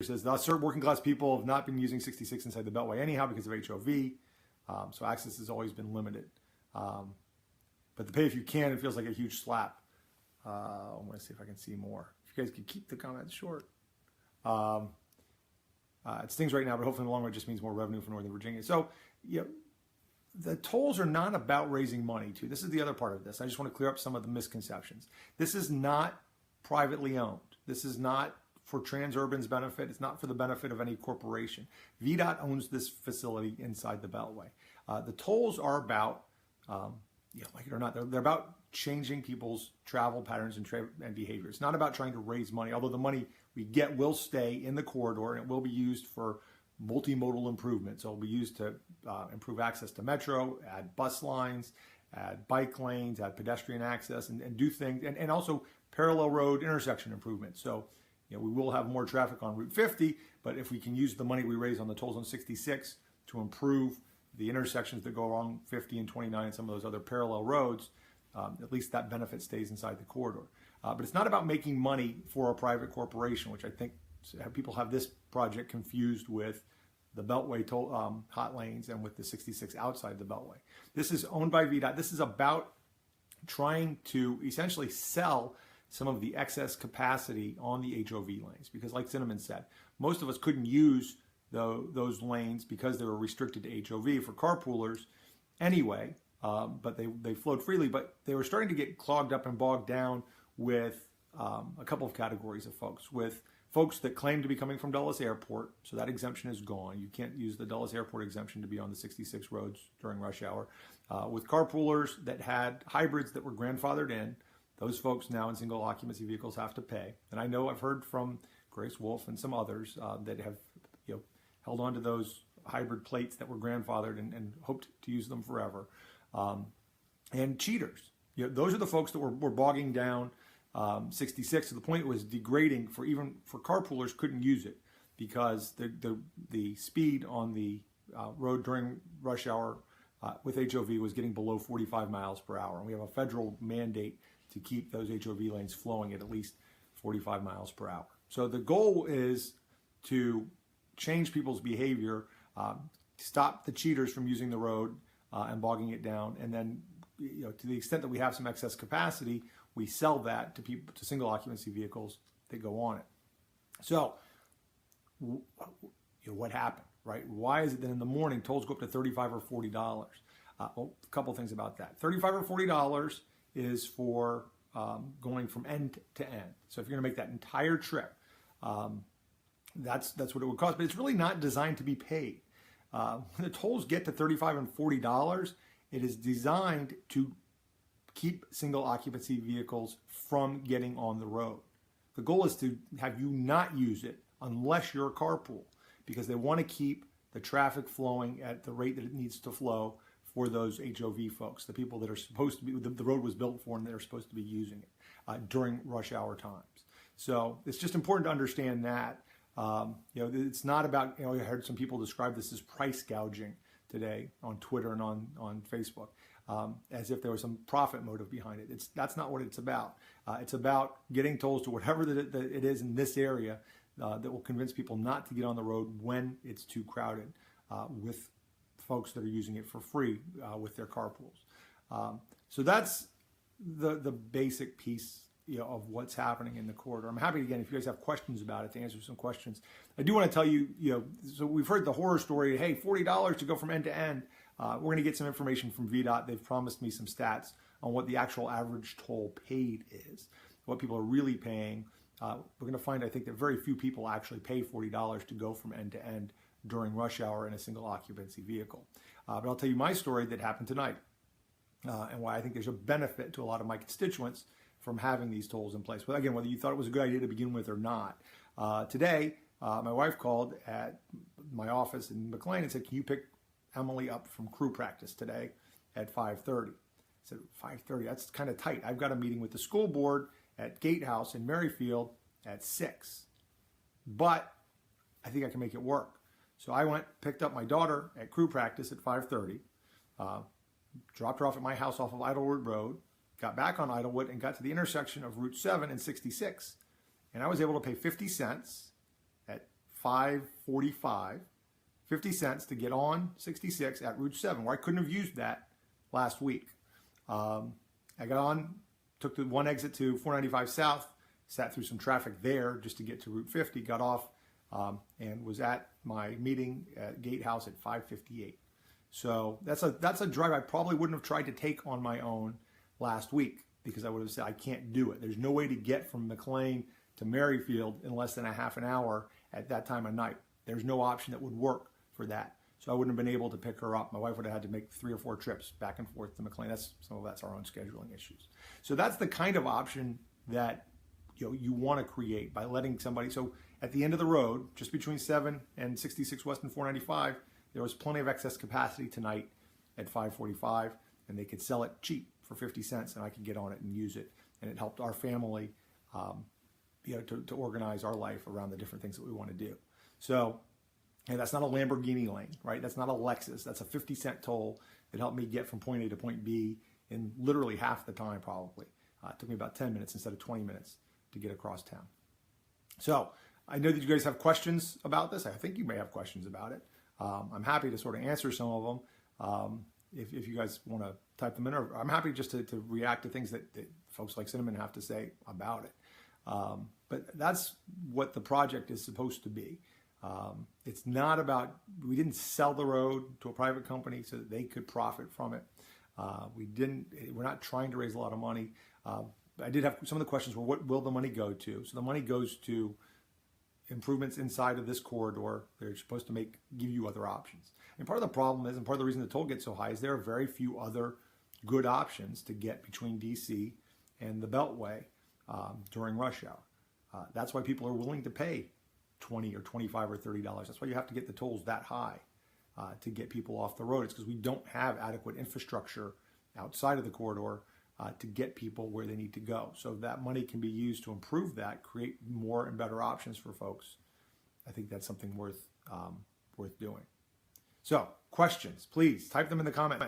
It says, thus certain working class people have not been using 66 inside the Beltway anyhow because of HOV. So access has always been limited. But the pay if you can, it feels like a huge slap. I'm going to see if I can see more. If you guys could keep the comments short. It stings right now, but hopefully in the long run it just means more revenue for Northern Virginia. So, you know, the tolls are not about raising money, too. This is the other part of this. I just want to clear up some of the misconceptions. This is not privately owned. This is not for Transurban's benefit. It's not for the benefit of any corporation. VDOT owns this facility inside the Beltway. The tolls are about, like it or not, they're about changing people's travel patterns and behavior. It's not about trying to raise money, although the money we get will stay in the corridor and it will be used for multimodal improvements. So it'll be used to improve access to metro, add bus lines, add bike lanes, add pedestrian access, and do things, and also parallel road intersection improvements. So, you know, we will have more traffic on Route 50, but if we can use the money we raise on the tolls on 66 to improve the intersections that go along 50 and 29 and some of those other parallel roads, at least that benefit stays inside the corridor. But it's not about making money for a private corporation, which I think people have this project confused with the Beltway hot lanes and with the 66 outside the Beltway. This is owned by VDOT. This is about trying to essentially sell some of the excess capacity on the HOV lanes, because like Cinnamon said, most of us couldn't use those lanes because they were restricted to HOV for carpoolers anyway, but they flowed freely, but they were starting to get clogged up and bogged down with a couple of categories of folks, with folks that claim to be coming from Dulles Airport, so that exemption is gone. You can't use the Dulles Airport exemption to be on the 66 roads during rush hour. With carpoolers that had hybrids that were grandfathered in, those folks now in single occupancy vehicles have to pay. And I know I've heard from Grace Wolf and some others that have held on to those hybrid plates that were grandfathered and hoped to use them forever. And cheaters. Those are the folks that were bogging down 66 to the point it was degrading for carpoolers couldn't use it because the speed on the road during rush hour with HOV was getting below 45 miles per hour. And we have a federal mandate to keep those HOV lanes flowing at least 45 miles per hour. So the goal is to change people's behavior, stop the cheaters from using the road and bogging it down, and then to the extent that we have some excess capacity, we sell that to people, to single occupancy vehicles that go on it. So what happened, right? Why is it that in the morning tolls go up to $35 or $40? Well, a couple things about that. $35 or $40 is for going from end to end. So if you're going to make that entire trip, that's what it would cost. But it's really not designed to be paid. When the tolls get to $35 and $40, it is designed to keep single occupancy vehicles from getting on the road. The goal is to have you not use it unless you're a carpool, because they want to keep the traffic flowing at the rate that it needs to flow for those HOV folks, the people that are supposed to be, the road was built for and they're supposed to be using it during rush hour times. So it's just important to understand that. It's not about, I heard some people describe this as price gouging today on Twitter and on Facebook, as if there was some profit motive behind it. That's not what it's about. It's about getting tolls to whatever that it is in this area that will convince people not to get on the road when it's too crowded with folks that are using it for free with their carpools. So that's the basic piece of what's happening in the corridor. I'm happy, again, if you guys have questions about it, to answer some questions. I do want to tell you, so we've heard the horror story, hey, $40 to go from end to end. We're going to get some information from VDOT. They've promised me some stats on what the actual average toll paid is, what people are really paying. We're going to find, I think, that very few people actually pay $40 to go from end to end during rush hour in a single occupancy vehicle. But I'll tell you my story that happened tonight and why I think there's a benefit to a lot of my constituents from having these tolls in place. But again, whether you thought it was a good idea to begin with or not. Today, my wife called at my office in McLean and said, can you pick Emily up from crew practice today at 5:30? I said, 5:30, that's kind of tight. I've got a meeting with the school board at Gatehouse in Merrifield at 6. But I think I can make it work. So I went, picked up my daughter at crew practice at 5:30, dropped her off at my house off of Idlewood Road, got back on Idlewood and got to the intersection of Route 7 and 66. And I was able to pay 50 cents at 545, 50 cents to get on 66 at Route 7, where I couldn't have used that last week. I got on, took the one exit to 495 South, sat through some traffic there just to get to Route 50, got off, and was at my meeting at Gatehouse at 5:58. So that's a drive I probably wouldn't have tried to take on my own last week, because I would have said, I can't do it. There's no way to get from McLean to Merrifield in less than a half an hour at that time of night. There's no option that would work for that. So I wouldn't have been able to pick her up. My wife would have had to make 3 or 4 trips back and forth to McLean. Some of that's our own scheduling issues. So that's the kind of option that you want to create by letting somebody. So at the end of the road, just between 7 and 66 West and 495, there was plenty of excess capacity tonight at 5:45, and they could sell it cheap for 50 cents, and I could get on it and use it. And it helped our family, to organize our life around the different things that we want to do. So, and that's not a Lamborghini lane, right? That's not a Lexus. That's a 50-cent toll that helped me get from point A to point B in literally half the time, probably. It took me about 10 minutes instead of 20 minutes to get across town. So I know that you guys have questions about this. I think you may have questions about it. I'm happy to sort of answer some of them if you guys want to type them in, or I'm happy just to react to things that folks like Cinnamon have to say about it. But that's what the project is supposed to be. It's not about, we didn't sell the road to a private company so that they could profit from it. We're not trying to raise a lot of money. I did have some of the questions were, what will the money go to? So the money goes to improvements inside of this corridor. They're supposed to give you other options. And part of the problem is, and part of the reason the toll gets so high, is there are very few other good options to get between DC and the Beltway during rush hour. That's why people are willing to pay $20 or $25 or $30. That's why you have to get the tolls that high to get people off the road. It's because we don't have adequate infrastructure outside of the corridor to get people where they need to go. So that money can be used to improve that, create more and better options for folks. I think that's something worth doing. So questions, please type them in the comments.